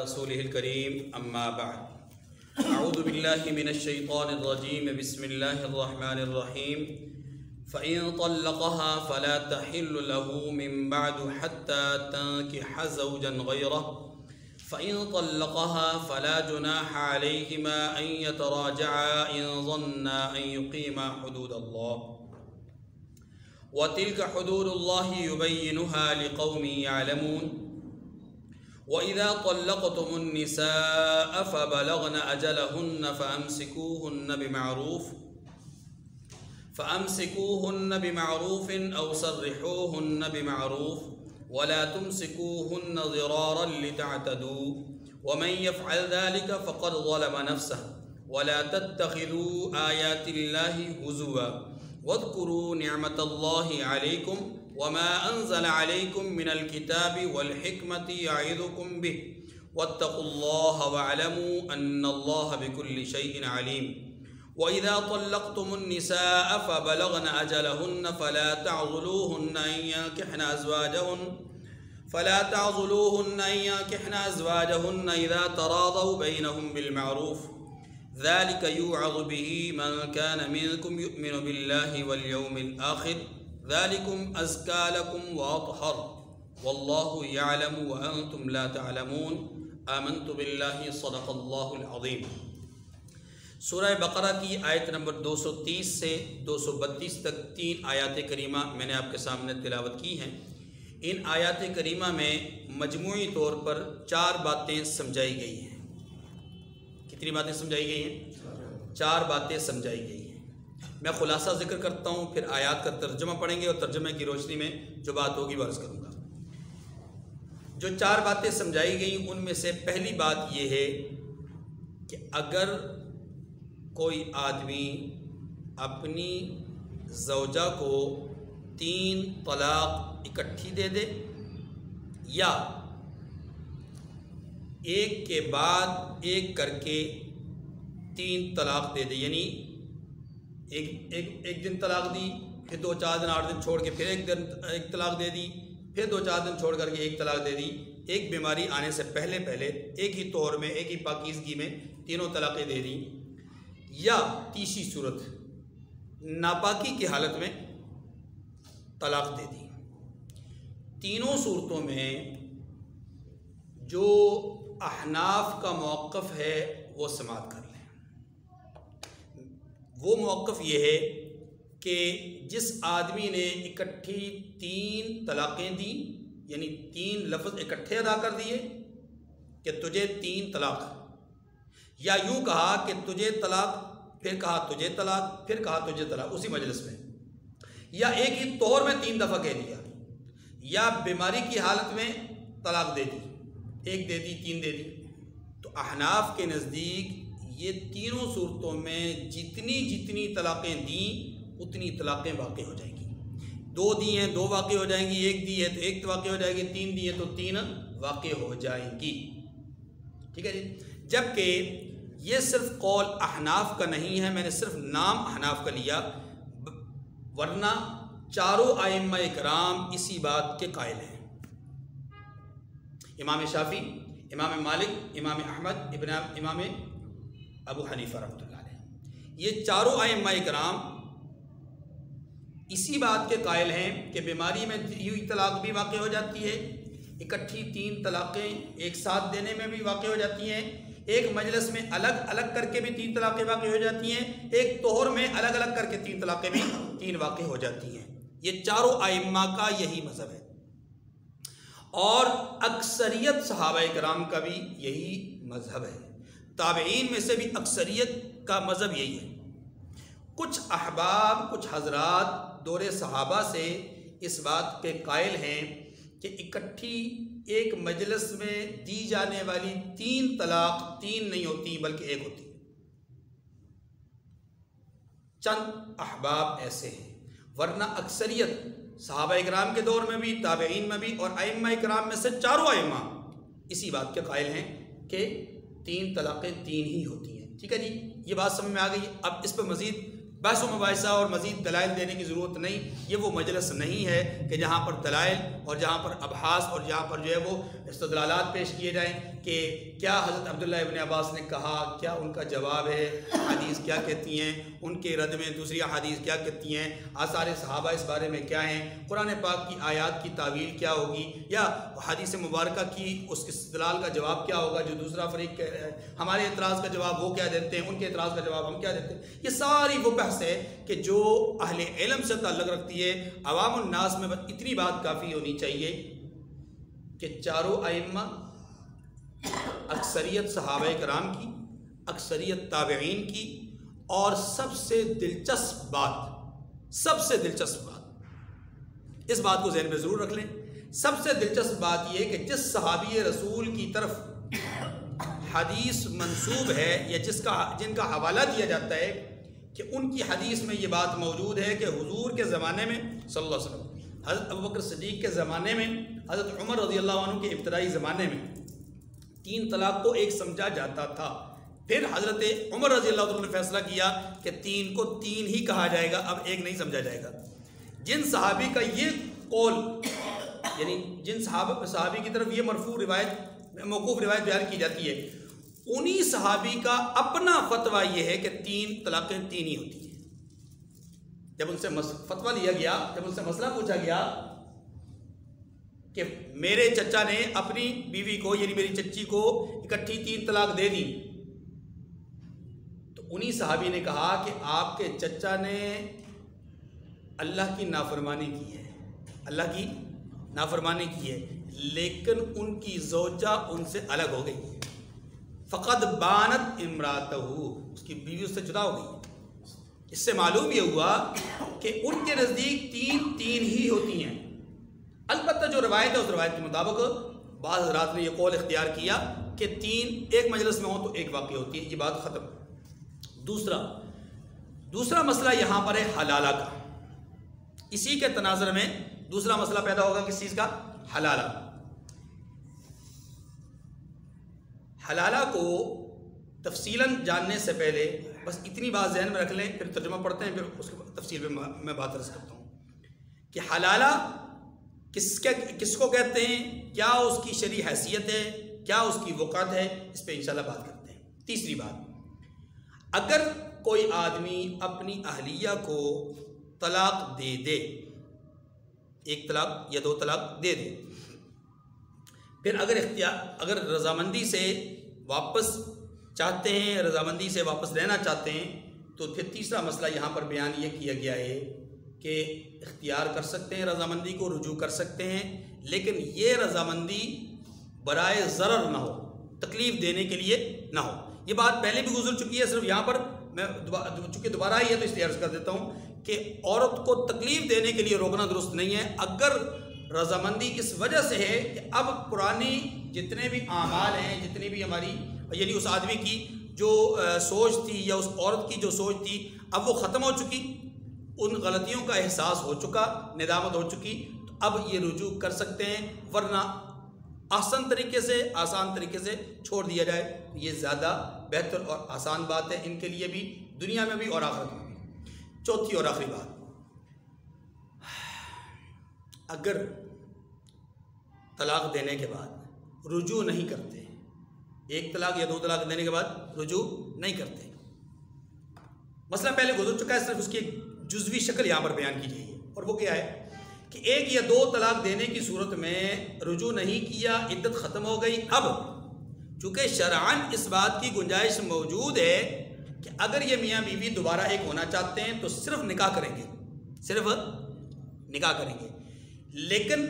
رسوله الكريم أما بعد أعوذ بالله من الشيطان الرجيم بسم الله الرحمن الرحيم فإن طلقها فلا تحل له من بعد حتى تنكح زوجا غيره فإن طلقها فلا جناح عليهما أن يتراجعا إن ظنا أن يقيما حدود الله وتلك حدود الله يبينها لقوم يعلمون وإذا طلقتم النساء فبلغن أجلهن فأمسكوهن بمعروف أو سرحوهن بمعروف ولا تمسكوهن ضرارا لتعتدوا ومن يفعل ذلك فقد ظلم نفسه ولا تتخذوا آيات الله هزوا واذكروا نعمة الله عليكم وما أنزل عليكم من الكتاب والحكمة يعظكم به واتقوا الله واعلموا أن الله بكل شيء عليم وإذا طلقتم النساء فبلغن أجلهن فلا تعضلوهن أن ينكحن أزواجهن إذا تراضوا بينهم بالمعروف ذلك يوعظ به من كان منكم يؤمن بالله واليوم الآخر ذلكم أزكى لكم وأطهر والله يعلم وأنتم لا تعلمون آمنت بالله صدق اللہ العظیم۔ سورہ بقرہ کی آیت نمبر 230 سے 232 تک 3 آیات کریمہ میں نے آپ کے سامنے تلاوت کی ہیں۔ ان آیات کریمہ میں مجموعی طور پر 4 باتیں سمجھائی گئی ہیں۔ کتنی باتیں سمجھائی گئی ہیں؟ 4 باتیں سمجھائی گئی ہیں۔ میں خلاصہ ذکر کرتا ہوں، پھر آیات کا ترجمہ پڑھیں گے اور ترجمے کی روشنی میں جو بات ہوگی وہ عرض کروں گا۔ جو 4 باتیں سمجھائی گئیں ان میں سے پہلی بات یہ ہے کہ اگر کوئی آدمی اپنی زوجہ کو 3 طلاق اکٹھی دے دے یا ایک کے بعد ایک کر کے 3 طلاق دے دے، یعنی ایک دن طلاق دی، پھر 2-4 دن 8 دن چھوڑ کے پھر ایک طلاق دے دی، پھر 2-4 دن چھوڑ کر کے ایک طلاق دے دی، ایک بیماری آنے سے پہلے ایک ہی طور میں ایک ہی پاکیزگی میں تینوں طلاقیں دے دی، یا تیسری صورت ناپاکی کی حالت میں طلاق دے دی۔ تینوں صورتوں میں جو احناف کا موقف ہے وہ سماعت کر لیں۔ وہ موقف یہ ہے کہ جس آدمی نے اکٹھی 3 طلاقیں دیں، یعنی 3 لفظ اکٹھے ادا کر دیے کہ تجھے 3 طلاق، یا یوں کہا کہ تجھے طلاق، پھر کہا تجھے طلاق، پھر کہا تجھے طلاق اسی مجلس میں، یا ایک ہی طور میں 3 دفعہ کہہ دیا، یا بیماری کی حالت میں طلاق دے دی، 1 دے دی 3 دے دی، تو احناف کے نزدیک یہ تینوں صورتوں میں جتنی طلاقیں دیں اتنی طلاقیں واقع ہو جائیں گی۔ 2 دی ہیں 2 واقع ہو جائیں گی، 1 دی ہے تو 1 واقع ہو جائے گی، 3 دی ہے تو 3 واقع ہو جائیں گی۔ ٹھیک ہے جی۔ جبکہ یہ صرف قول احناف کا نہیں ہے، میں نے صرف نام احناف کا لیا، ورنہ چاروں ائمہ کرام اسی بات کے قائل ہیں۔ امام شافعی، امام مالک، امام احمد، امام ابو حنیفہ رحمۃ اللہ علیہ، یہ چاروں ائمہ کرام اسی بات کے قائل ہیں کہ بیماری میں یوں طلاق بھی واقع ہو جاتی ہے، اکٹھی 3 طلاقیں ایک ساتھ دینے میں بھی واقع ہو جاتی ہیں، ایک مجلس میں الگ الگ کر کے بھی 3 طلاقیں واقع ہو جاتی ہیں، ایک طہر میں الگ الگ کر کے 3 طلاقیں بھی 3 واقع ہو جاتی ہیں۔ یہ چاروں ائمہ کا یہی مذہب ہے، اور اکثریت صحابہ کرام کا بھی یہی مذہب ہے۔ تابعین میں سے بھی اکثریت کا مذہب یہی ہے۔ کچھ احباب، کچھ حضرات دور صحابہ سے اس بات کے قائل ہیں کہ اکٹھی ایک مجلس میں دی جانے والی 3 طلاق 3 نہیں ہوتی بلکہ 1 ہوتی۔ چند احباب ایسے ہیں، ورنہ اکثریت صحابہ اکرام کے دور میں بھی، تابعین میں بھی، اور ائمہ اکرام میں سے چاروں ائمہ اسی بات کے قائل ہیں کہ 3 طلاقیں 3 ہی ہوتی ہیں۔ ٹھیک ہے جی، یہ بات سمجھ میں آ گئی۔ اب اس پہ مزید بحث و مباحثہ اور مزید دلائل دینے کی ضرورت نہیں، یہ وہ مجلس نہیں ہے کہ جہاں پر دلائل اور جہاں پر ابحاث اور جہاں پر جو ہے وہ استدلالات پیش کیے جائیں کہ کیا حضرت عبداللہ ابن عباس نے کہا، کیا ان کا جواب ہے، حدیث کیا کہتی ہیں، ان کے رد میں دوسری حدیث کیا کہتی ہیں، آثار صحابہ اس بارے میں کیا ہیں، قرآن پاک کی آیات کی تعویل کیا ہوگی، یا حدیث مبارکہ کی اس استدلال کا جواب کیا ہوگا جو دوسرا فریق کہہ رہا ہے، ہمارے اعتراض کا جواب وہ کیا دیتے ہیں، ان کے اعتراض کا جواب ہم کیا دیتے ہیں۔ یہ ساری وہ بحث ہے کہ جو اہل علم سے تعلق رکھتی ہے۔ عوام الناس میں اتنی بات کافی ہونی چاہیے کہ چاروں ائمہ، اکثریت صحابہ کرام کی، اکثریت تابعین کی، اور سب سے دلچسپ بات اس بات کو ذہن میں ضرور رکھ لیں، سب سے دلچسپ بات یہ کہ جس صحابی رسول کی طرف حدیث منسوب ہے یا جن کا حوالہ دیا جاتا ہے کہ ان کی حدیث میں یہ بات موجود ہے کہ حضور کے زمانے میں صلی اللہ علیہ وسلم، حضرت ابوبکر صدیق کے زمانے میں، حضرت عمر رضی اللہ عنہ کے ابتدائی زمانے میں 3 طلاق کو ایک سمجھا جاتا تھا، پھر حضرت عمر رضی اللہ عنہ نے فیصلہ کیا کہ 3 کو 3 ہی کہا جائے گا، اب ایک نہیں سمجھا جائے گا۔ جن صحابی کا یہ قول، یعنی جن صحابی کی طرف یہ موقوف روایت بیان کی جاتی ہے، انہی صحابی کا اپنا فتویٰ یہ ہے کہ 3 طلاقیں 3 ہی ہوتی ہیں۔ جب ان سے فتویٰ لیا گیا، جب ان سے مسئلہ پوچھا گیا کہ میرے چچا نے اپنی بیوی کو، یعنی میری چچی کو اکٹھی 3 طلاق دے دی، تو انہی صحابی نے کہا کہ آپ کے چچا نے اللہ کی نافرمانی کی ہے، اللہ کی نافرمانی کی ہے، لیکن ان کی زوجہ ان سے الگ ہو گئی، فقد بانت امراتہ، اس کی بیوی اس سے جدا ہو گئی۔ اس سے معلوم یہ ہوا کہ ان کے نزدیک 3 ہی ہوتی ہیں۔ البتہ جو روایت ہے اس روایت کے مطابق بعض حضرات نے یہ قول اختیار کیا کہ 3 ایک مجلس میں ہوں تو ایک واقع ہوتی ہے، یہ بات ختم۔ دوسرا مسئلہ یہاں پر ہے حلالہ کا۔ اسی کے تناظر میں دوسرا مسئلہ پیدا ہوگا کس چیز کا؟ حلالہ۔ حلالہ کو تفصیلاً جاننے سے پہلے بس اتنی بات ذہن میں رکھ لیں، پھر ترجمہ پڑھتے ہیں، پھر اس کے تفصیل میں میں بات عرض کرتا ہوں کہ حلالہ کس کو کہتے ہیں، کیا اس کی شرعی حیثیت ہے، کیا اس کی وقعت ہے، اس پہ انشاءاللہ بات کرتے ہیں۔ تیسری بات، اگر کوئی آدمی اپنی اہلیہ کو طلاق دے دے، 1 طلاق یا 2 طلاق دے دے، پھر اگر رضامندی سے واپس چاہتے ہیں، رضامندی سے واپس رہنا چاہتے ہیں، تو پھر تیسرا مسئلہ یہاں پر بیان یہ کیا گیا ہے کہ اختیار کر سکتے ہیں، رضامندی کو رجوع کر سکتے ہیں، لیکن یہ رضامندی برائے ضرر نہ ہو، تکلیف دینے کے لیے نہ ہو۔ یہ بات پہلے بھی گزر چکی ہے، صرف یہاں پر میں چونکہ دوبارہ آئی ہے تو اس لیے عرض کر دیتا ہوں کہ عورت کو تکلیف دینے کے لیے روکنا درست نہیں ہے۔ اگر رضامندی اس وجہ سے ہے کہ اب پرانی جتنے بھی اعمال ہیں، جتنی بھی ہماری، یعنی اس آدمی کی جو سوچ تھی یا اس عورت کی جو سوچ تھی، اب وہ ختم ہو چکی، ان غلطیوں کا احساس ہو چکا، ندامت ہو چکی، تو اب یہ رجوع کر سکتے ہیں، ورنہ آسان طریقے سے چھوڑ دیا جائے، یہ زیادہ بہتر اور آسان بات ہے ان کے لیے بھی، دنیا میں بھی اور آخرت میں بھی۔ چوتھی اور آخری بات، اگر طلاق دینے کے بعد رجوع نہیں کرتے، 1 طلاق یا 2 طلاق دینے کے بعد رجوع نہیں کرتے، مسئلہ پہلے گزر چکا ہے، صرف اس کی ایک جزوی شکل یہاں پر بیان کی جائے گی، اور وہ کیا ہے کہ 1 یا 2 طلاق دینے کی صورت میں رجوع نہیں کیا، عدت ختم ہو گئی، اب چونکہ شرعاً اس بات کی گنجائش موجود ہے کہ اگر یہ میاں بیوی دوبارہ ایک ہونا چاہتے ہیں تو صرف نکاح کریں گے، لیکن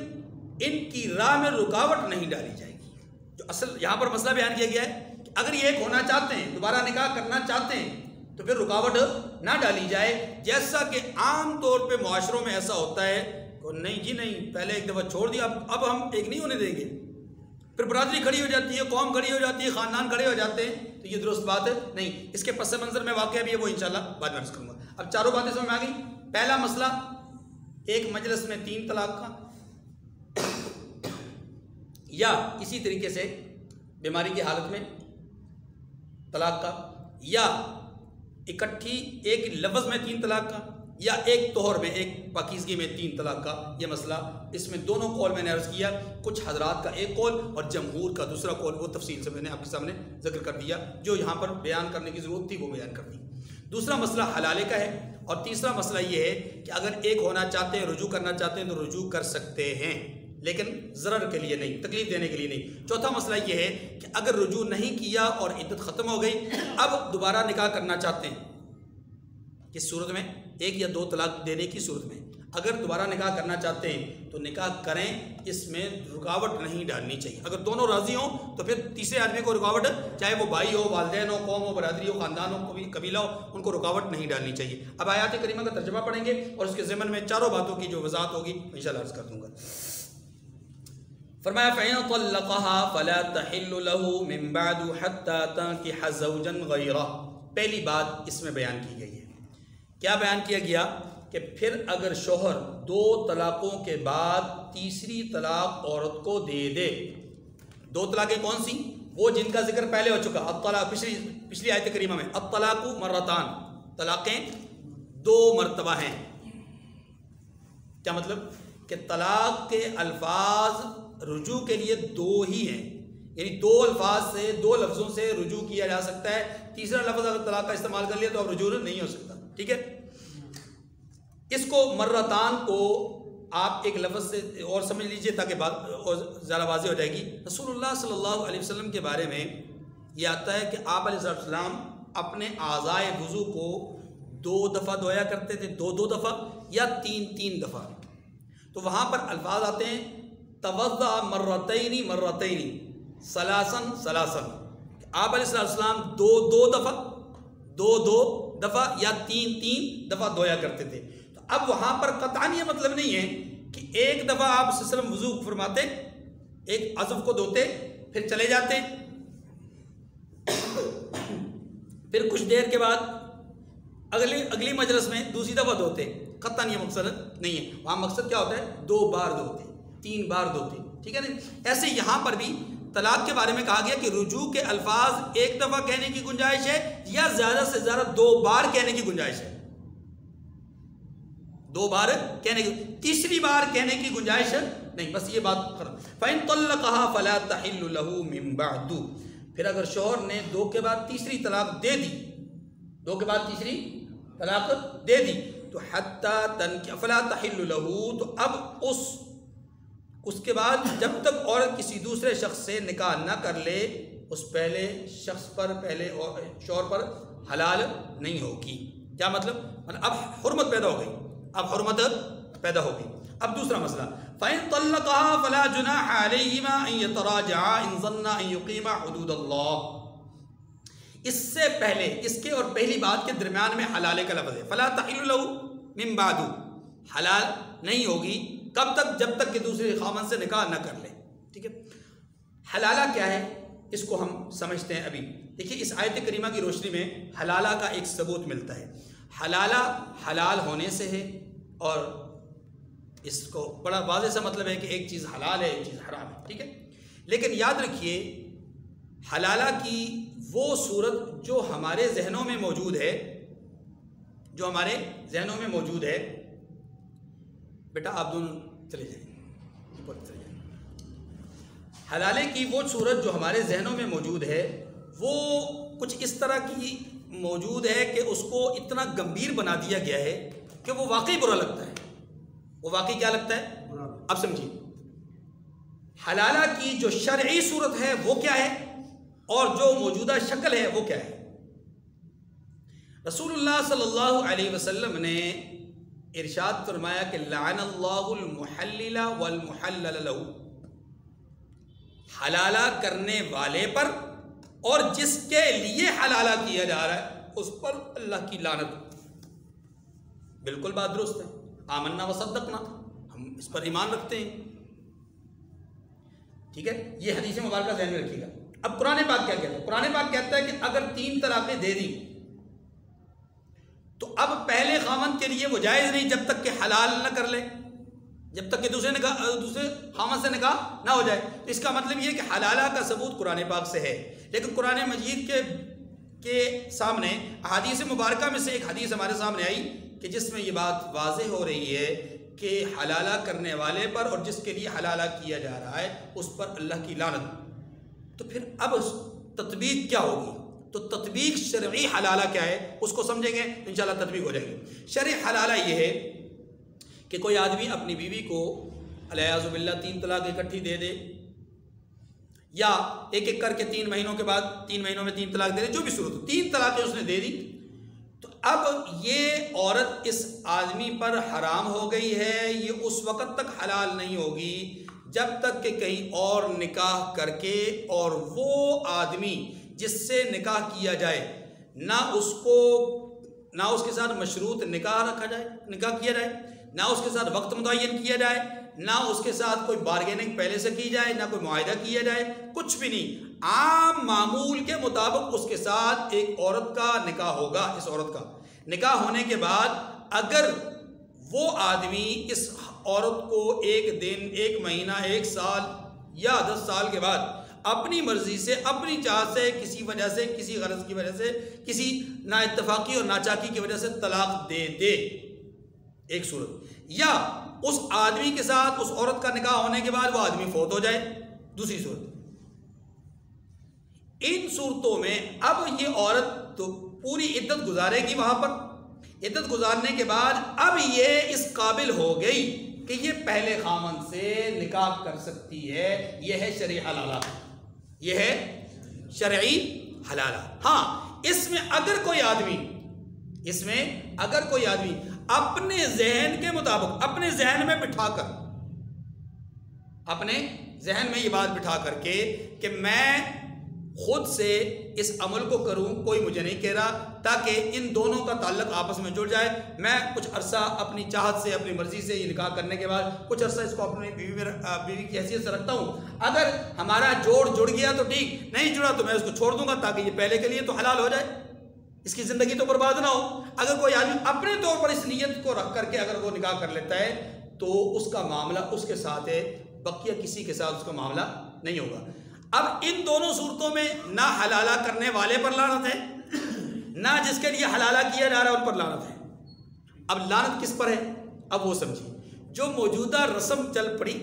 ان کی راہ میں رکاوٹ نہیں ڈالی جائے گی۔ جو اصل یہاں پر مسئلہ بیان کیا گیا ہے کہ اگر یہ ایک ہونا چاہتے ہیں، دوبارہ نکاح کرنا چاہتے ہیں، تو پھر رکاوٹ نہ ڈالی جائے، جیسا کہ عام طور پہ معاشروں میں ایسا ہوتا ہے کہ نہیں جی نہیں، پہلے ایک دفعہ چھوڑ دیا، اب ہم ایک نہیں ہونے دیں گے، پھر برادری کھڑی ہو جاتی ہے، قوم کھڑی ہو جاتی ہے، خاندان کھڑے ہو جاتے ہیں، تو یہ درست بات نہیں۔ اس کے پس منظر میں واقعہ بھی ہے، وہ انشاءاللہ بعد میں عرض کروں گا۔ اب چاروں باتیں سمجھ میں آ گئی۔ پہلا مسئلہ، ایک مجلس میں 3 طلاق کا، یا اسی طریقے سے بیماری کی حالت میں طلاق کا، یا اکٹھی ایک لفظ میں 3 طلاق کا، یا ایک طہر میں، ایک پاکیزگی میں 3 طلاق کا یہ مسئلہ، اس میں دونوں قول میں نے عرض کیا، کچھ حضرات کا ایک قول اور جمہور کا دوسرا قول، وہ تفصیل سے میں نے آپ کے سامنے ذکر کر دیا، جو یہاں پر بیان کرنے کی ضرورت تھی وہ بیان کر دی۔ دوسرا مسئلہ حلالے کا ہے، اور تیسرا مسئلہ یہ ہے کہ اگر ایک ہونا چاہتے ہیں، رجوع کرنا چاہتے ہیں تو رجوع کر سکتے ہیں، لیکن ضرر کے لیے نہیں، تکلیف دینے کے لیے نہیں۔ چوتھا مسئلہ یہ ہے کہ اگر رجوع نہیں کیا اور عدت ختم ہو گئی، اب دوبارہ نکاح کرنا چاہتے ہیں، کس صورت میں؟ 1 یا 2 طلاق دینے کی صورت میں اگر دوبارہ نکاح کرنا چاہتے ہیں تو نکاح کریں، اس میں رکاوٹ نہیں ڈالنی چاہیے۔ اگر دونوں راضی ہوں تو پھر تیسرے آدمی کو رکاوٹ، چاہے وہ بھائی ہو، والدین ہو، قوم ہو، برادری ہو، خاندان ہو، قبیلہ ہو، ان کو رکاوٹ نہیں ڈالنی چاہیے۔ اب آیات کریمہ کا ترجمہ پڑھیں گے اور اس کے ضمن میں چاروں باتوں کی جو وضاحت ہوگی انشاءاللہ عرض کر دوں گا۔ فرمایا فَإِن طَلَّقَهَا فَلَا تَحِلُّ لَهُ مِن بَعْدُ حَتَّى تَنكِحَ زَوْجًا غَيْرَهُ۔ پہلی بات اس میں بیان کی گئی ہے، کیا بیان کیا گیا کہ پھر اگر شوہر 2 طلاقوں کے بعد تیسری طلاق عورت کو دے دے، 2 طلاقیں کون سی؟ وہ جن کا ذکر پہلے ہو چکا، الطلاق، پچھلی آیت کریمہ میں، الطلاق مرتان، طلاقیں 2 مرتبہ ہیں۔ کیا مطلب؟ کہ طلاق کے الفاظ رجوع کے لیے 2 ہی ہیں، یعنی 2 الفاظ سے، 2 لفظوں سے رجوع کیا جا سکتا ہے، تیسرا لفظ اگر طلاق کا استعمال کر لیا تو اب رجوع نہیں ہو سکتا، ٹھیک ہے؟ اس کو مرتان کو آپ ایک لفظ سے اور سمجھ لیجئے تاکہ بات اور زیادہ واضح ہو جائے گی۔ رسول اللہ صلی اللہ علیہ وسلم کے بارے میں یہ آتا ہے کہ آپ علیہ السلام اپنے اعضائے وضو کو 2 دفعہ دھویا کرتے تھے، 2 دفعہ یا 3 دفعہ۔ تو وہاں پر الفاظ آتے ہیں توضأ مرتین مرتین، ثلاثن ثلاثن۔ آپ علیہ السلام 2 دفعہ، 2 دفعہ یا 3 دفعہ دھویا کرتے تھے۔ تو اب وہاں پر قطعاً یہ مطلب نہیں ہے کہ ایک دفعہ آپ صلی اللہ علیہ وسلم وضو فرماتے، ایک عضو کو دھوتے، پھر چلے جاتے، پھر کچھ دیر کے بعد اگلی مجلس میں دوسری دفعہ دھوتے، قطعاً یہ مقصد نہیں ہے۔ وہاں مقصد کیا ہوتا ہے؟ 2 بار دھوتے، 3 بار دھوتے، ٹھیک ہے نا؟ ایسے یہاں پر بھی طلاق کے بارے میں کہا گیا کہ رجوع کے الفاظ ایک دفعہ کہنے کی گنجائش ہے یا زیادہ سے زیادہ 2 بار کہنے کی گنجائش ہے، 2 بار کہنے کی، تیسری بار کہنے کی گنجائش نہیں، بس یہ بات ختم۔ فَإِن طَلَّقَهَا فَلَا تَحِلُّ لَهُ مِن بَعْدُ، پھر اگر شوہر نے 2 کے بعد تیسری طلاق دے دی، 2 کے بعد تیسری طلاق دے دی تو حَتَّى تَنكِحَ فَلَا تَحِلُّ لَهُ، تو اب اس کے بعد جب تک عورت کسی دوسرے شخص سے نکاح نہ کر لے، اس پہلے شخص پر، پہلے شوہر پر حلال نہیں ہوگی۔ کیا مطلب؟ اب حرمت پیدا ہو گئی، اب حرمت پیدا ہو گئی۔ اب دوسرا مسئلہ فَإِن طَلَّقَهَا فَلَا جُنَاحَ عَلَيْهِمَا أَن يَتَرَاجَعَا إِن ظَنَّا أَن يُقِيمَا حُدُودَ اللَّهِ۔ اس سے پہلے، اس کے اور پہلی بات کے درمیان میں حلالے کا لفظ ہے، فَلَا تَحِلُّ لَهُ مِن بَعْدُ، حلال نہیں ہوگی کب تک؟ جب تک کہ دوسرے خاوند سے نکاح نہ کر لے، ٹھیک ہے؟ حلالہ کیا ہے اس کو ہم سمجھتے ہیں ابھی۔ دیکھیے اس آیت کریمہ کی روشنی میں حلالہ کا ایک ثبوت ملتا ہے۔ حلالہ حلال ہونے سے ہے، اور اس کو بڑا واضح سا مطلب ہے کہ ایک چیز حلال ہے، ایک چیز حرام ہے، ٹھیک ہے؟ لیکن یاد رکھیے حلالہ کی وہ صورت جو ہمارے ذہنوں میں موجود ہے، جو ہمارے ذہنوں میں موجود ہے، بیٹا آپ دونوں چلے جائیں، چلے جائیں۔ حلالے کی وہ صورت جو ہمارے ذہنوں میں موجود ہے وہ کچھ اس طرح کی موجود ہے کہ اس کو اتنا گمبھیر بنا دیا گیا ہے کہ وہ واقعی برا لگتا ہے۔ وہ واقعی کیا لگتا ہے؟ اب سمجھیے حلالہ کی جو شرعی صورت ہے وہ کیا ہے اور جو موجودہ شکل ہے وہ کیا ہے۔ رسول اللہ صلی اللہ علیہ وسلم نے ارشاد فرمایا کہ لعن اللہ المحلل والمحلل له، حلالہ کرنے والے پر اور جس کے لیے حلالہ کیا جا رہا ہے اس پر اللہ کی لعنت۔ بالکل بات درست ہے، آمنا وصدقنا، ہم اس پر ایمان رکھتے ہیں، ٹھیک ہے؟ یہ حدیث مبارکہ ذہن میں رکھیے گا۔ اب قرآن پاک کیا کہتا ہے؟ قرآن پاک کہتا ہے کہ اگر 3 طلاقیں دے دی تو اب پہلے خاوند کے لیے وہ جائز نہیں جب تک کہ حلال نہ کر لے، جب تک کہ دوسرے خاوند سے نکاح نہ ہو جائے۔ تو اس کا مطلب یہ کہ حلالہ کا ثبوت قرآن پاک سے ہے، لیکن قرآن مجید کے سامنے احادیث مبارکہ میں سے ایک حدیث ہمارے سامنے آئی کہ جس میں یہ بات واضح ہو رہی ہے کہ حلالہ کرنے والے پر اور جس کے لیے حلالہ کیا جا رہا ہے اس پر اللہ کی لعنت۔ تو پھر اب تطبیق کیا ہوگی؟ تو تطبیق شرعی حلالہ کیا ہے اس کو سمجھیں گے تو انشاءاللہ تطبیق ہو جائے گی۔ شرعی حلالہ یہ ہے کہ کوئی آدمی اپنی بیوی کو علیہ باللہ 3 طلاق اکٹھی دے دے، یا ایک ایک کر کے 3 مہینوں کے بعد 3 مہینوں میں 3 طلاق دے دے، جو بھی صورت ہو 3 طلاقیں اس نے دے دی، تو اب یہ عورت اس آدمی پر حرام ہو گئی ہے، یہ اس وقت تک حلال نہیں ہوگی جب تک کہ کہیں اور نکاح کر کے اور وہ آدمی جس سے نکاح کیا جائے نہ اس کے ساتھ مشروط نکاح کیا جائے، نہ اس کے ساتھ وقت متعین کیا جائے، نہ اس کے ساتھ کوئی بارگیننگ پہلے سے کی جائے، نہ کوئی معاہدہ کیا جائے، کچھ بھی نہیں، عام معمول کے مطابق اس کے ساتھ ایک عورت کا نکاح ہوگا۔ اس عورت کا نکاح ہونے کے بعد اگر وہ آدمی اس عورت کو 1 دن، 1 مہینہ، 1 سال یا 10 سال کے بعد اپنی مرضی سے، اپنی چاہت سے، کسی وجہ سے، کسی غرض کی وجہ سے، کسی نا اتفاقی اور ناچاکی کی وجہ سے طلاق دے دے، ایک صورت، یا اس آدمی کے ساتھ اس عورت کا نکاح ہونے کے بعد وہ آدمی فوت ہو جائے، دوسری صورت۔ ان صورتوں میں اب یہ عورت تو پوری عدت گزارے گی وہاں پر، عدت گزارنے کے بعد اب یہ اس قابل ہو گئی کہ یہ پہلے خامن سے نکاح کر سکتی ہے۔ یہ ہے شرعی حلالہ، یہ ہے شرعی حلالہ۔ ہاں، اس میں اگر کوئی آدمی اپنے ذہن کے مطابق، اپنے ذہن میں بٹھا کر، اپنے ذہن میں یہ بات بٹھا کر کے کہ میں خود سے اس عمل کو کروں، کوئی مجھے نہیں کہہ رہا، تاکہ ان دونوں کا تعلق آپس میں جڑ جائے، میں کچھ عرصہ اپنی چاہت سے، اپنی مرضی سے یہ نکاح کرنے کے بعد کچھ عرصہ اس کو اپنی بیوی کی حیثیت سے رکھتا ہوں، اگر ہمارا جڑ گیا تو ٹھیک، نہیں جڑا تو میں اس کو چھوڑ دوں گا تاکہ یہ پہلے کے لیے تو حلال ہو جائے، اس کی زندگی تو برباد نہ ہو۔ اگر کوئی آدمی اپنے طور پر اس نیت کو رکھ کر کے اگر وہ نکاح کر لیتا ہے تو اس کا معاملہ اس کے ساتھ ہے، بقیہ کسی کے ساتھ اس کا معاملہ نہیں ہوگا۔ اب ان دونوں صورتوں میں نہ حلالہ کرنے والے پر لعنت ہے، نہ جس کے لیے حلالہ کیا جا رہا ہے ان پر لعنت ہے۔ اب لعنت کس پر ہے؟ اب وہ سمجھیے، جو موجودہ رسم چل پڑی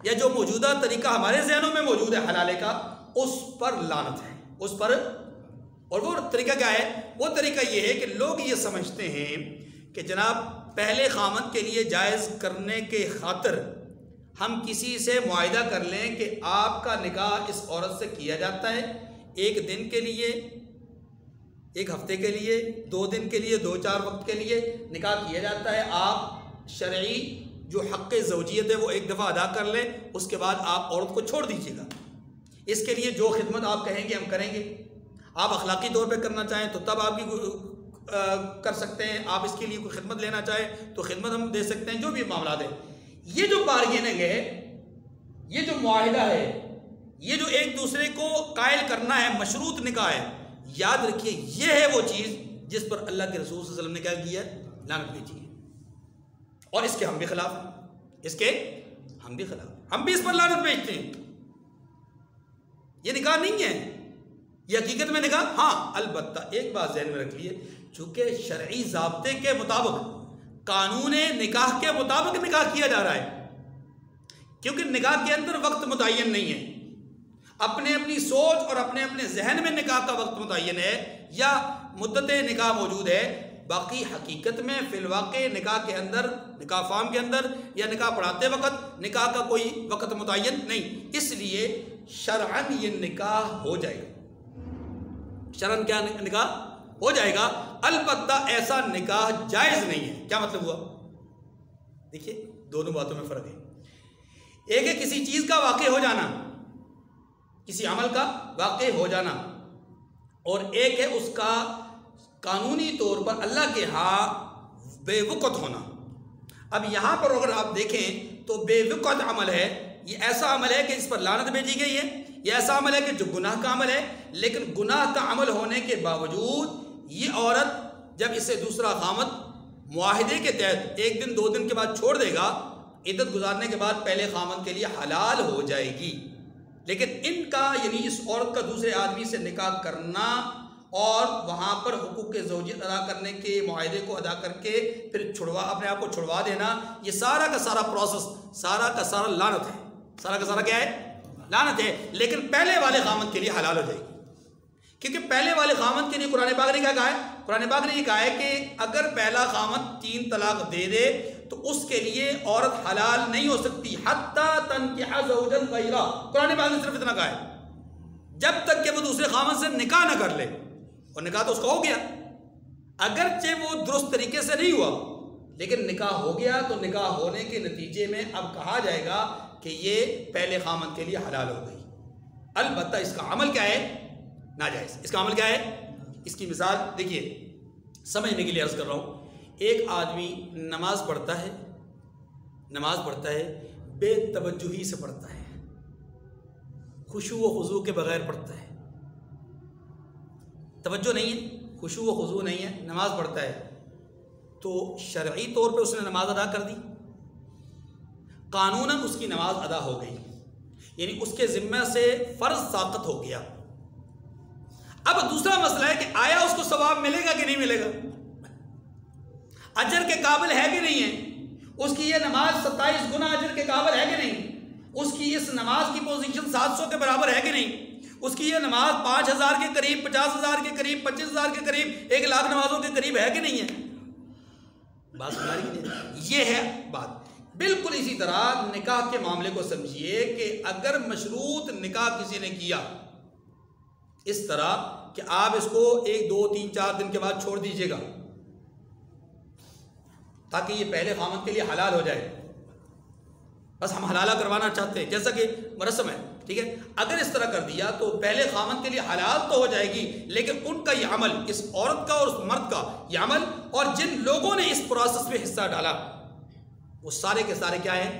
یا جو موجودہ طریقہ ہمارے ذہنوں میں موجود ہے حلالے کا، اس پر لعنت ہے، اس پر۔ اور وہ طریقہ کیا ہے؟ وہ طریقہ یہ ہے کہ لوگ یہ سمجھتے ہیں کہ جناب پہلے خامند کے لیے جائز کرنے کے خاطر ہم کسی سے معاہدہ کر لیں کہ آپ کا نکاح اس عورت سے کیا جاتا ہے 1 دن کے لیے، 1 ہفتے کے لیے، 2 دن کے لیے، 2-4 وقت کے لیے نکاح کیا جاتا ہے، آپ شرعی جو حق زوجیت ہے وہ 1 دفعہ ادا کر لیں، اس کے بعد آپ عورت کو چھوڑ دیجیے گا، اس کے لیے جو خدمت آپ کہیں گے ہم کریں گے، آپ اخلاقی طور پہ کرنا چاہیں تو تب آپ کی کر سکتے ہیں، آپ اس کے لیے کوئی خدمت لینا چاہیں تو خدمت ہم دے سکتے ہیں، جو بھی معاملات ہیں۔ یہ جو بارگیننگ ہے، یہ جو معاہدہ ہے، یہ جو ایک دوسرے کو قائل کرنا ہے، مشروط نکاح ہے، یاد رکھیے یہ ہے وہ چیز جس پر اللہ کے رسول صلی اللہ علیہ وسلم نے کیا کیا ہے؟ لعنت بھیجی ہے، اور اس کے ہم بھی خلاف ہیں، اس کے ہم بھی خلاف، ہم بھی اس پر لعنت بھیجتے ہیں۔ یہ نکاح نہیں ہے، یہ حقیقت میں نکاح، ہاں البتہ ایک بات ذہن میں رکھ لیے، چونکہ شرعی ضابطے کے مطابق، قانون نکاح کے مطابق نکاح کیا جا رہا ہے، کیونکہ نکاح کے اندر وقت متعین نہیں ہے، اپنے اپنی سوچ اور اپنے اپنے ذہن میں نکاح کا وقت متعین ہے یا مدت نکاح موجود ہے، باقی حقیقت میں فی الواقع نکاح کے اندر، نکاح فارم کے اندر یا نکاح پڑھاتے وقت نکاح کا کوئی وقت متعین نہیں، اس لیے شرعاً یہ نکاح ہو جائے گا، شرعاً کیا نکاح ہو جائے گا، البتہ ایسا نکاح جائز نہیں ہے۔ کیا مطلب ہوا؟ دیکھیے دونوں باتوں میں فرق ہے، ایک ہے کسی چیز کا واقع ہو جانا، کسی عمل کا واقع ہو جانا، اور ایک ہے اس کا قانونی طور پر اللہ کے ہاں بے وقت ہونا۔ اب یہاں پر اگر آپ دیکھیں تو بے وقت عمل ہے، یہ ایسا عمل ہے کہ اس پر لعنت بھیجی گئی ہے، یہ ایسا عمل ہے کہ جو گناہ کا عمل ہے، لیکن گناہ کا عمل ہونے کے باوجود یہ عورت جب اسے دوسرا خامند معاہدے کے تحت 1 دن 2 دن کے بعد چھوڑ دے گا، عدت گزارنے کے بعد پہلے خامند کے لیے حلال ہو جائے گی، لیکن ان کا یعنی اس عورت کا دوسرے آدمی سے نکاح کرنا اور وہاں پر حقوق زوجیت ادا کرنے کے معاہدے کو ادا کر کے پھر اپنے آپ کو چھڑوا دینا، یہ سارا کا سارا پروسیس، سارا کا سارا لعنت ہے، سارا کا سارا کیا ہے؟ لعنت ہے۔ لیکن پہلے والے خامند کے لیے حلال ہو جائے گی، کیونکہ پہلے والے خامند کے لیے قرآن پاک نے کیا کہا ہے؟ قرآن پاک نے یہ کہا ہے کہ اگر پہلا خامند 3 طلاق دے دے تو اس کے لیے عورت حلال نہیں ہو سکتی حتیٰ تنکح زوجا غیرہ۔ قرآن پاک نے صرف اتنا کہا ہے جب تک کہ وہ دوسرے خامند سے نکاح نہ کر لے، اور نکاح تو اس کا ہو گیا، اگرچہ وہ درست طریقے سے نہیں ہوا لیکن نکاح ہو گیا، تو نکاح ہونے کے نتیجے میں اب کہا جائے گا کہ یہ پہلے خامند کے لیے حلال ہو گئی۔ البتہ اس کا عمل کیا ہے؟ ناجائز۔ اس کا عمل کیا ہے؟ اس کی مثال دیکھیے، سمجھنے کے لیے عرض کر رہا ہوں۔ ایک آدمی نماز پڑھتا ہے بے توجہی سے پڑھتا ہے، خشوع و خضوع کے بغیر پڑھتا ہے، توجہ نہیں ہے، خشوع و خضوع نہیں ہے، نماز پڑھتا ہے، تو شرعی طور پہ اس نے نماز ادا کر دی، قانوناً اس کی نماز ادا ہو گئی، یعنی اس کے ذمہ سے فرض ساقط ہو گیا۔ اب دوسرا مسئلہ ہے کہ آیا اس کو ثواب ملے گا کہ نہیں ملے گا، اجر کے قابل ہے کہ نہیں ہے، اس کی یہ نماز 27 گنا اجر کے قابل ہے کہ نہیں، اس کی اس نماز کی پوزیشن 700 کے برابر ہے کہ نہیں، اس کی یہ نماز 5000 کے قریب، 50,000 کے قریب، 25,000 کے قریب، 1,00,000 نمازوں کے قریب ہے کہ نہیں ہے؟ بات سمجھ رہی ہے؟ یہ ہے بات۔ بالکل اسی طرح نکاح کے معاملے کو سمجھیے کہ اگر مشروط نکاح کسی نے کیا اس طرح کہ آپ اس کو 1 2 3 4 دن کے بعد چھوڑ دیجئے گا تاکہ یہ پہلے خامند کے لیے حلال ہو جائے، بس ہم حلالہ کروانا چاہتے ہیں جیسا کہ مرسم ہے، ٹھیک ہے، اگر اس طرح کر دیا تو پہلے خامند کے لیے حلال تو ہو جائے گی، لیکن ان کا یہ عمل، اس عورت کا اور اس مرد کا یہ عمل، اور جن لوگوں نے اس پروسیس میں حصہ ڈالا وہ سارے کے سارے کیا ہیں؟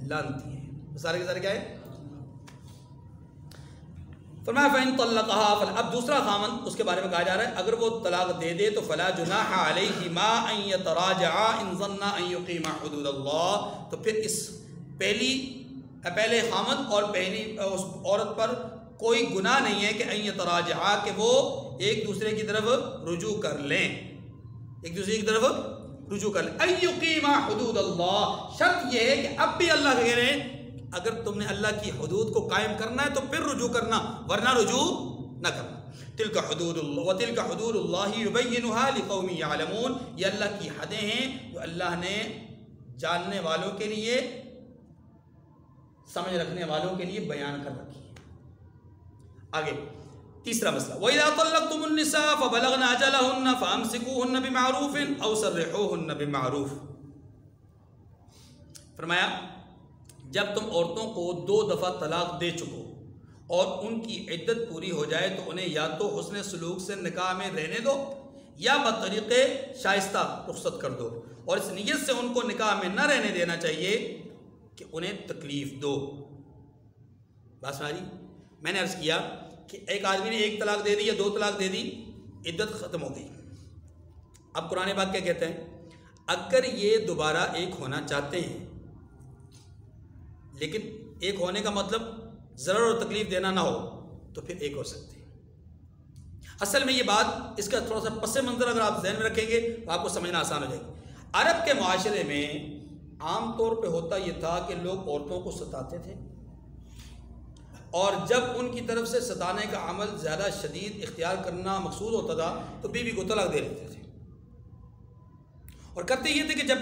لعنتی ہیں، وہ سارے کے سارے کیا ہیں؟ فرمایا فَإِن طَلَّقَهَا، اب دوسرا خامند اس کے بارے میں کہا جا رہا ہے اگر وہ طلاق دے دے تو فَلَا جُنَاحَ عَلَيْهِمَا أَن يَتَرَاجَعَا إِن ظَنَّا أَن يُقِيمَا حُدُودَ اللَّهِ، تو پھر اس پہلے خامند اور پہلی اس عورت پر کوئی گناہ نہیں ہے کہ ان یتراجعا، کہ وہ ایک دوسرے کی طرف رجوع کر لیں، ایک دوسرے کی طرف رجوع کر لیں۔ ان یقیما حدود اللہ، شرط یہ ہے کہ اب بھی اللہ کہہ رہے ہیں اگر تم نے اللہ کی حدود کو قائم کرنا ہے تو پھر رجوع کرنا، ورنہ رجوع نہ کرنا۔ تلک حدود اللہ وتلک حدود اللہ یبینھا لقوم یعلمون، یہ اللہ کی حدیں ہیں جو اللہ نے جاننے والوں کے لیے، سمجھ رکھنے والوں کے لیے بیان کر رکھی ہے۔ آگے تیسرا مسئلہ، وَإِذَا طَلَّقْتُمُ النِّسَاءَ فَبَلَغْنَ أَجَلَهُنَّ فَأَمْسِكُوهُنَّ بِمَعْرُوفٍ أَوْ سَرِّحُوهُنَّ بِمَعْرُوفٍ۔ فرمایا جب تم عورتوں کو 2 دفعہ طلاق دے چکو اور ان کی عدت پوری ہو جائے تو انہیں یا تو حسن سلوک سے نکاح میں رہنے دو یا بطریق شائستہ رخصت کر دو، اور اس نیت سے ان کو نکاح میں نہ رہنے دینا چاہیے کہ انہیں تکلیف دو۔ بات سمجھ، میں نے عرض کیا کہ ایک آدمی نے 1 طلاق دے دی یا 2 طلاق دے دی، عدت ختم ہو گئی۔ اب قرآن پاک کیا کہتے ہیں؟ اگر یہ دوبارہ ایک ہونا چاہتے ہیں، لیکن ایک ہونے کا مطلب ضرر اور تکلیف دینا نہ ہو، تو پھر ایک ہو سکتے ہیں۔ اصل میں یہ بات، اس کا تھوڑا سا پس منظر اگر آپ ذہن میں رکھیں گے تو آپ کو سمجھنا آسان ہو جائے گا۔ عرب کے معاشرے میں عام طور پہ ہوتا یہ تھا کہ لوگ عورتوں کو ستاتے تھے، اور جب ان کی طرف سے ستانے کا عمل زیادہ شدید اختیار کرنا مقصود ہوتا تھا تو بیوی کو طلاق دے لیتے تھے، اور کرتے یہ تھے کہ جب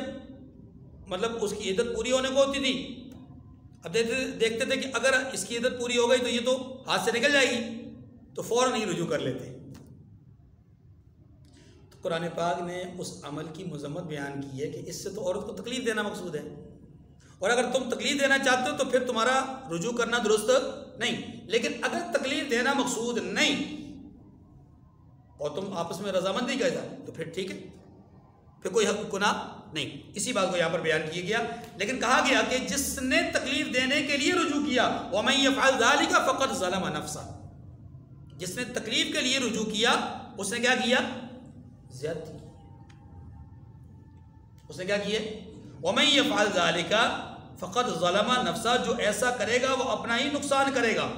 مطلب اس کی عدت پوری ہونے کو ہوتی تھی، اب دیکھتے تھے کہ اگر اس کی عدت پوری ہو گئی تو یہ تو ہاتھ سے نکل جائے گی، تو فوراً ہی رجوع کر لیتے۔ تو قرآن پاک نے اس عمل کی مذمت بیان کی ہے کہ اس سے تو عورت کو تکلیف دینا مقصود ہے، اور اگر تم تکلیف دینا چاہتے ہو تو پھر تمہارا رجوع کرنا درست نہیں، لیکن اگر تکلیف دینا مقصود نہیں اور تم آپس میں رضامندی کا ہے تو پھر ٹھیک ہے، پھر کوئی حق گناہ نہیں۔ اسی بات کو یہاں پر بیان کیا گیا، لیکن کہا گیا کہ جس نے تکلیف دینے کے لیے رجوع کیا، وَمَن يَفْعَلْ ذَلِكَ فَقَدْ ظَلَمَ نَفْسَهُ، جس نے تکلیف کے لیے رجوع کیا اس نے کیا کیا؟ زیادتی کی۔ اس نے کیا کیا؟ وَمَن يَفْعَلْ ذَلِكَ فَقَدْ ظَلَمَ نَفْسَهُ، جو ایسا کرے گا وہ اپنا ہی نقصان کرے گا،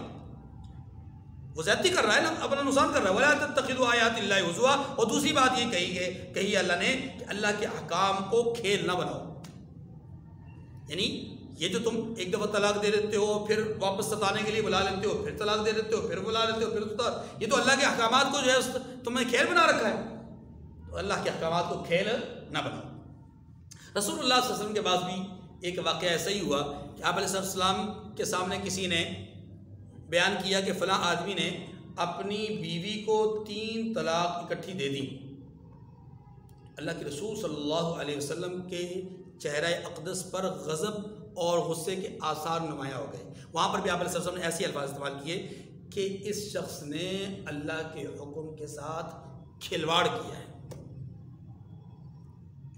وہ زیادتی کر رہا ہے نا، اپنا نقصان کر رہا ہے. وَلَا تَتَّخِذُوا آیَاتِ اللَّهِ ہُزُوًا. اور دوسری بات یہ کہی ہے اللہ نے کہ اللہ کے احکام کو کھیل نہ بناؤ. یعنی یہ جو تم ایک دفعہ طلاق دے دیتے ہو، پھر واپس ستانے کے لیے بلا لیتے ہو، پھر طلاق دے دیتے ہو، پھر بلا لیتے ہو، پھر یہ تو اللہ کے احکامات کو جو ہے تم نے کھیل بنا رکھا ہے. تو اللہ کے احکامات کو کھیل نہ بناؤ. رسول اللہ صلی اللہ علیہ وسلم کے بعد بھی ایک واقعہ ایسا ہی ہوا کہ آپ علیہ السلام کے سامنے کسی نے بیان کیا کہ فلاں آدمی نے اپنی بیوی کو 3 طلاق اکٹھی دے دی. اللہ کے رسول صلی اللہ علیہ وسلم کے چہرہ اقدس پر غضب اور غصے کے آثار نمایاں ہو گئے. وہاں پر بھی آپ علیہ السلام نے ایسے الفاظ استعمال کیے کہ اس شخص نے اللہ کے حکم کے ساتھ کھلواڑ کیا ہے.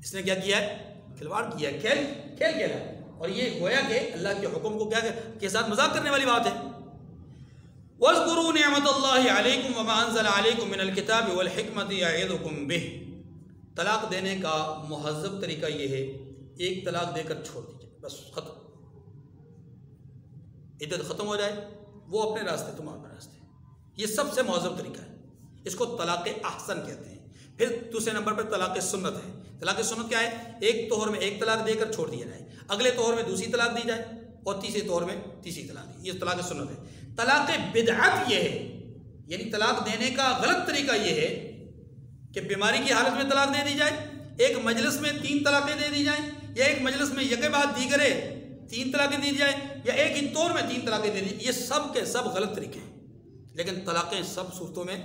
اس نے کیا کیا ہے؟ کھلواڑ کیا ہے، کھیل کھیلا ہے. اور یہ گویا کہ اللہ کے حکم کو کیا کے ساتھ مذاق کرنے والی بات ہے. وَاذْكُرُوا نِعْمَةَ اللَّهِ عَلَيْكُمْ وَمَا أَنزَلَ عَلَيْكُمْ مِنَ الْكِتَابِ وَالْحِكْمَةِ يَعِظُكُمْ بِهِ. طلاق دینے کا مہذب طریقہ یہ ہے، ایک طلاق دے کر چھوڑ دیجیے، بس ختم. عدت ختم ہو جائے، وہ اپنے راستے، تم اپنے راستے. یہ سب سے مہذب طریقہ ہے. اس کو طلاق احسن کہتے ہیں. پھر دوسرے نمبر پر طلاق سنت ہے. طلاق سنت کیا ہے؟ ایک طہر میں ایک طلاق دے کر چھوڑ دیا جائے، اگلے طہر میں دوسری طلاق دی جائے، اور تیسرے طہر میں تیسری طلاق دی. یہ طلاق سنت ہے. طلاق بدعت یہ ہے، یعنی طلاق دینے کا غلط طریقہ یہ ہے کہ بیماری کی حالت میں طلاق دے دی جائے، ایک مجلس میں 3 طلاقیں دے دی جائیں، یا ایک مجلس میں یکے بعد دیگرے 3 طلاقیں دی جائیں، یا ایک ہی طور میں 3 طلاقیں دے دی. یہ سب کے سب غلط طریقے ہیں. لیکن طلاقیں سب صورتوں میں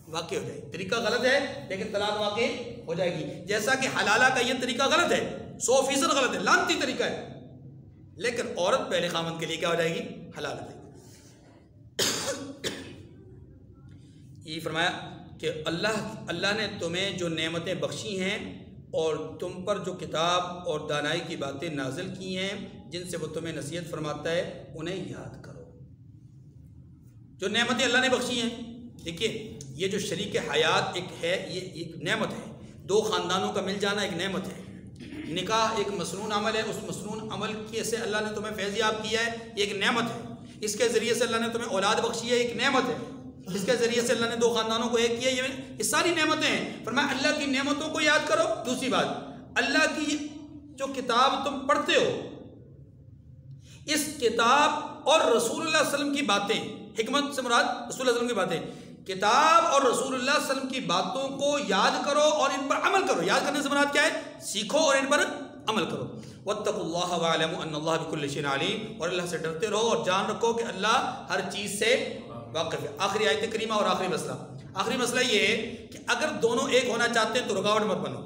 واقع ہو جائے گی. طریقہ غلط ہے لیکن طلاق واقع ہو جائے گی. جیسا کہ حلالہ کا یہ طریقہ غلط ہے، 100% غلط ہے، لعنتی طریقہ ہے. لیکن عورت پہلے خامند کے لیے کیا ہو جائے گی؟ حلال ہو جائے گی. یہ فرمایا کہ اللہ نے تمہیں جو نعمتیں بخشی ہیں اور تم پر جو کتاب اور دانائی کی باتیں نازل کی ہیں جن سے وہ تمہیں نصیحت فرماتا ہے انہیں یاد کرو. جو نعمتیں اللہ نے بخشی ہیں، دیکھیے یہ جو شریک حیات ایک ہے، یہ ایک نعمت ہے. 2 خاندانوں کا مل جانا ایک نعمت ہے. نکاح ایک مسنون عمل ہے، اس مسنون عمل سے اللہ نے تمہیں فیض یاب کیا ہے، یہ ایک نعمت ہے. اس کے ذریعے سے اللہ نے تمہیں اولاد بخشی ہے، ایک نعمت ہے. اس کے ذریعے سے اللہ نے 2 خاندانوں کو ایک کیا، یہ ساری نعمتیں ہیں. فرمایا اللہ کی نعمتوں کو یاد کرو. دوسری بات، اللہ کی جو کتاب تم پڑھتے ہو، اس کتاب اور رسول اللہ صلی اللہ علیہ وسلم کی باتیں، حکمت سے مراد رسول اللہ صلی اللہ علیہ وسلم کی باتیں، کتاب اور رسول اللہ صلی اللہ علیہ وسلم کی باتوں کو یاد کرو اور ان پر عمل کرو. یاد کرنے سے مراد کیا ہے؟ سیکھو اور ان پر عمل کرو. واتقوا اللہ واعلموا ان اللہ بکل شیء علیم. اور اللہ سے ڈرتے رہو اور جان رکھو کہ اللہ ہر چیز سے واقف ہے. آخری آیت کریمہ اور آخری مسئلہ یہ ہے کہ اگر دونوں ایک ہونا چاہتے ہیں تو رکاوٹ مت بنو.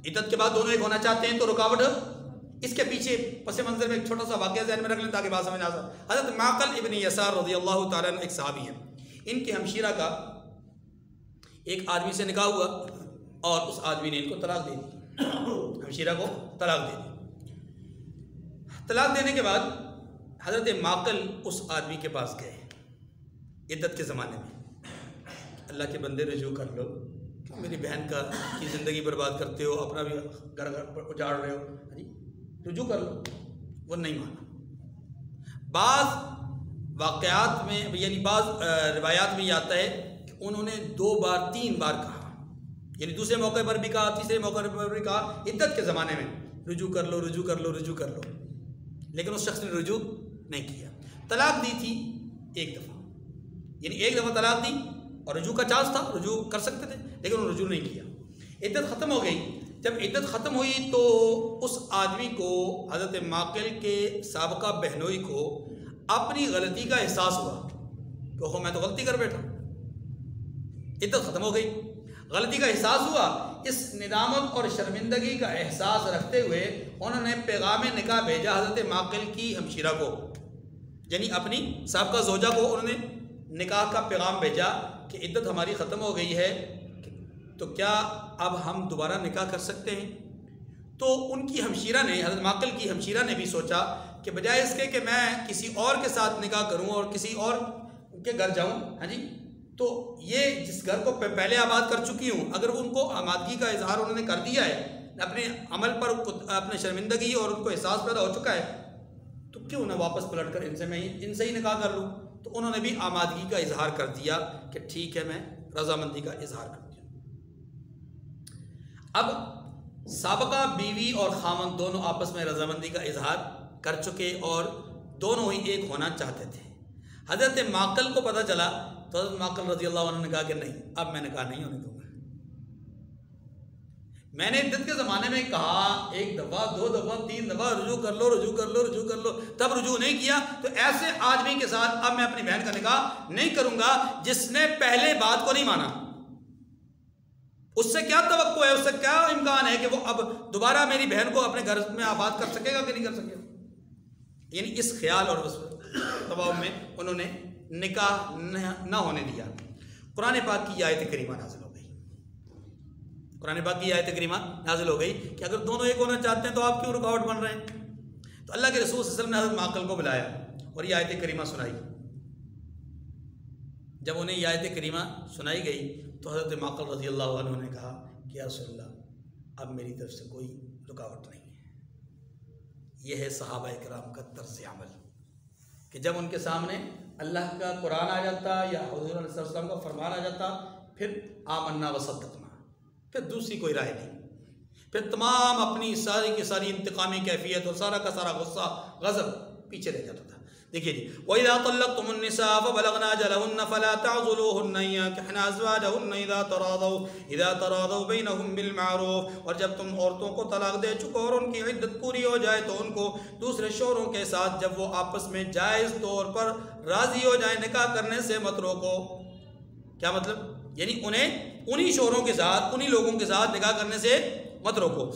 عدت کے بعد دونوں ایک ہونا چاہتے ہیں تو رکاوٹ. اس کے پیچھے پس منظر میں ایک چھوٹا سا واقعہ ذہن میں رکھ لیں تاکہ بات سمجھ آ سکے. حضرت معقل ابن یسار رضی اللہ تعالیٰ عنہ ایک صحابی ہیں. ان کی ہمشیرہ کا ایک آدمی سے نکاح ہوا اور اس آدمی نے ان کو طلاق دے دی. ہمشیرہ کو طلاق دے دی. طلاق دینے کے بعد حضرت معقل اس آدمی کے پاس گئے عدت کے زمانے میں. اللہ کے بندے رجوع کر لو، میری بہن کی زندگی برباد کرتے ہو، اپنا بھی گھر اجاڑ رہے ہو، رجوع کر لو. وہ نہیں مانا. بعض واقعات میں یعنی بعض روایات میں یہ آتا ہے کہ انہوں نے 2 بار 3 بار کہا، یعنی دوسرے موقع پر بھی کہا، تیسرے موقع پر بھی کہا عدت کے زمانے میں، رجوع کر لو رجوع کر لو رجوع کر لو. لیکن اس شخص نے رجوع نہیں کیا. طلاق دی تھی ایک دفعہ، یعنی ایک دفعہ طلاق دی اور رجوع کا چانس تھا، رجوع کر سکتے تھے لیکن انہوں نے رجوع نہیں کیا. عدت ختم ہو گئی. جب عدت ختم ہوئی تو اس آدمی کو، حضرت معقل کے سابقہ بہنوئی کو اپنی غلطی کا احساس ہوا کہ میں تو غلطی کر بیٹھا. عدت ختم ہو گئی، غلطی کا احساس ہوا. اس ندامت اور شرمندگی کا احساس رکھتے ہوئے انہوں نے پیغام نکاح بھیجا حضرت معقل کی ہمشیرہ کو، یعنی اپنی سابقہ زوجہ کو انہوں نے نکاح کا پیغام بھیجا کہ عدت ہماری ختم ہو گئی ہے، تو کیا اب ہم دوبارہ نکاح کر سکتے ہیں؟ تو ان کی ہمشیرہ نے، حضرت معقل کی ہمشیرہ نے بھی سوچا کہ بجائے اس کے کہ میں کسی اور کے ساتھ نکاح کروں اور کسی اور کے گھر جاؤں، ہاں جی، تو یہ جس گھر کو پہلے آباد کر چکی ہوں، اگر ان کو آمادگی کا اظہار انہوں نے کر دیا ہے، اپنے عمل پر اپنے شرمندگی اور ان کو احساس پیدا ہو چکا ہے، تو کیوں نہ واپس پلٹ کر ان سے ہی نکاح کر لوں. تو انہوں نے بھی آمادگی کا اظہار کر دیا کہ ٹھیک ہے میں رضامندی کا اظہار کر دیا۔ اب سابقہ بیوی اور خاوند دونوں آپس میں رضامندی کا اظہار کر چکے اور دونوں ہی ایک ہونا چاہتے تھے۔ حضرت معقل کو پتہ چلا تو حضرت معقل رضی اللہ عنہ نے کہا کہ نہیں، اب میں نے کہا نہیں ہونے دوں گا۔ میں نے عدت کے زمانے میں کہا 1 دفعہ 2 دفعہ 3 دفعہ رجوع کر لو رجوع کر لو رجوع کر لو، تب رجوع نہیں کیا تو ایسے آدمی کے ساتھ اب میں اپنی بہن کا نکاح نہیں کروں گا جس نے پہلے بات کو نہیں مانا۔ اس سے کیا توقع ہے، اس سے کیا امکان ہے کہ وہ اب دوبارہ میری بہن کو اپنے گھر میں آباد کر سکے گا کہ نہیں کر سکے گا؟ یعنی اس خیال اور دباؤ میں انہوں نے نکاح نہ ہونے دیا۔ قرآن پاک کی آیت کریمہ نازل ہو گئی، قرآن پاک کی آیت کریمہ نازل ہو گئی کہ اگر دونوں ایک ہونا چاہتے ہیں تو آپ کیوں رکاوٹ بن رہے ہیں؟ تو اللہ کے رسول صلی اللہ علیہ وسلم نے حضرت معقل کو بلایا اور یہ آیت کریمہ سنائی۔ جب انہیں یہ آیت کریمہ سنائی گئی تو حضرت معقل رضی اللہ عنہ نے کہا کہ یا رسول اللہ اب میری طرف سے کوئی رکاوٹ نہیں ہے۔ یہ ہے صحابہ کرام کا طرز عمل کہ جب ان کے سامنے اللہ کا قرآن آ جاتا یا حضور علیہ السلام کا فرمان آ جاتا پھر آمنا وصدقنا، پھر دوسری کوئی رائے نہیں، پھر تمام اپنی ساری کی ساری انتقامی کیفیت اور سارا کا سارا غصہ غضب پیچھے رہ جاتا تھا۔ دیکھیے جی وَإِذَا طَلَّقْتُمُ النِّسَاءَ فَبَلَغْنَ أَجَلَهُنَّ فَلَا تَعْضُلُوهُنَّ أَن يَنكِحْنَ أَزْوَاجَهُنَّ إِذَا تَرَاضَوْا بَيْنَهُم بِالْمَعْرُوفِ، اور جب تم عورتوں کو طلاق دے چکو اور ان کی عدت پوری ہو جائے تو ان کو دوسرے شوہروں کے ساتھ جب وہ آپس میں جائز طور پر راضی ہو جائیں نکاح کرنے سے مت روکو۔ کیا مطلب؟ یعنی انہیں انہی شوہروں کے ساتھ انہی لوگوں کے ساتھ نکاح کرنے سے مت روکو۔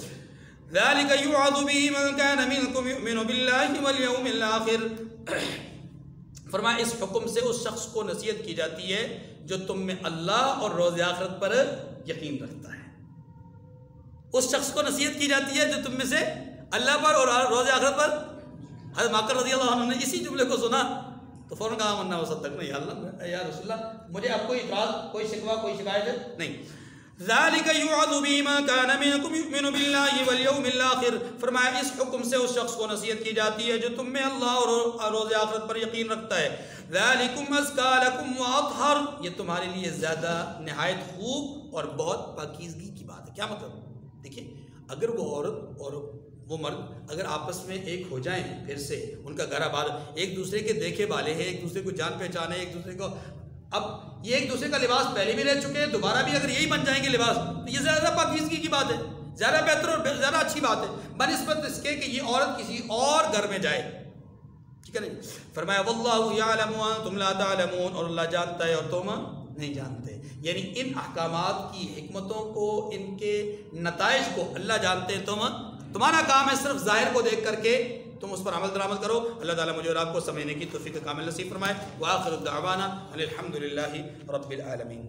ذَلِكَ يُوعَظُ بِهِ مَنْ كَانَ مِنْكُمْ يُؤْمِنُ بِاللَّهِ وَالْيَوْمِ الْآخِرِ، فرمایا اس حکم سے اس شخص کو نصیحت کی جاتی ہے جو تم میں اللہ اور روز آخرت پر یقین رکھتا ہے۔ اس شخص کو نصیحت کی جاتی ہے جو تم میں سے اللہ پر اور روز آخرت پر۔ حضرت معقل رضی اللہ عنہ نے اسی جملے کو سنا تو فوراً کہا آمنا وصدقنا، یا اللہ یا رسول اللہ مجھے اب کوئی اعتراض کوئی شکوہ کوئی شکایت نہیں۔ ذَلِكَ يُوعَظُ بِهِ مَنْ كَانَ مِنْكُمْ يُؤْمِنُ بِاللَّهِ وَالْيَوْمِ الْآخِرِ، فرمایا اس حکم سے اس شخص کو نصیحت کی جاتی ہے جو تم میں اللہ اور روز آخرت پر یقین رکھتا ہے۔ ذَلِكُمْ أَزْكَىٰ لَكُمْ وَأَطْهَرُ، یہ تمہارے لیے زیادہ نہایت خوب اور بہت پاکیزگی کی بات ہے۔ کیا مطلب؟ دیکھیے اگر وہ عورت اور وہ مرد اگر آپس میں ایک ہو جائیں پھر سے ان کا گھر آباد، ایک دوسرے کے دیکھے والے ہیں، ایک دوسرے کو جان پہچانے، ایک دوسرے کو اب یہ ایک دوسرے کا لباس پہلے بھی رہ چکے ہیں، دوبارہ بھی اگر یہی بن جائیں گے لباس تو یہ زیادہ پاکیزگی کی بات ہے، زیادہ بہتر اور زیادہ اچھی بات ہے بنسبت اس کے کہ یہ عورت کسی اور گھر میں جائے۔ ٹھیک ہے نہیں؟ فرمایا واللہ یعلم وانتم لا تعلمون، اور اللہ جانتا ہے اور تم نہیں جانتے۔ یعنی ان احکامات کی حکمتوں کو، ان کے نتائج کو اللہ جانتے ہیں، تمہارا کام ہے صرف ظاہر کو دیکھ کر کے تم اس پر عمل درآمد کرو۔ اللہ تعالیٰ مجھے اور آپ کو سمجھنے کی توفیق کامل نصیب فرمائے۔ وآخر دعوانا ان الحمد للہ رب العالمین۔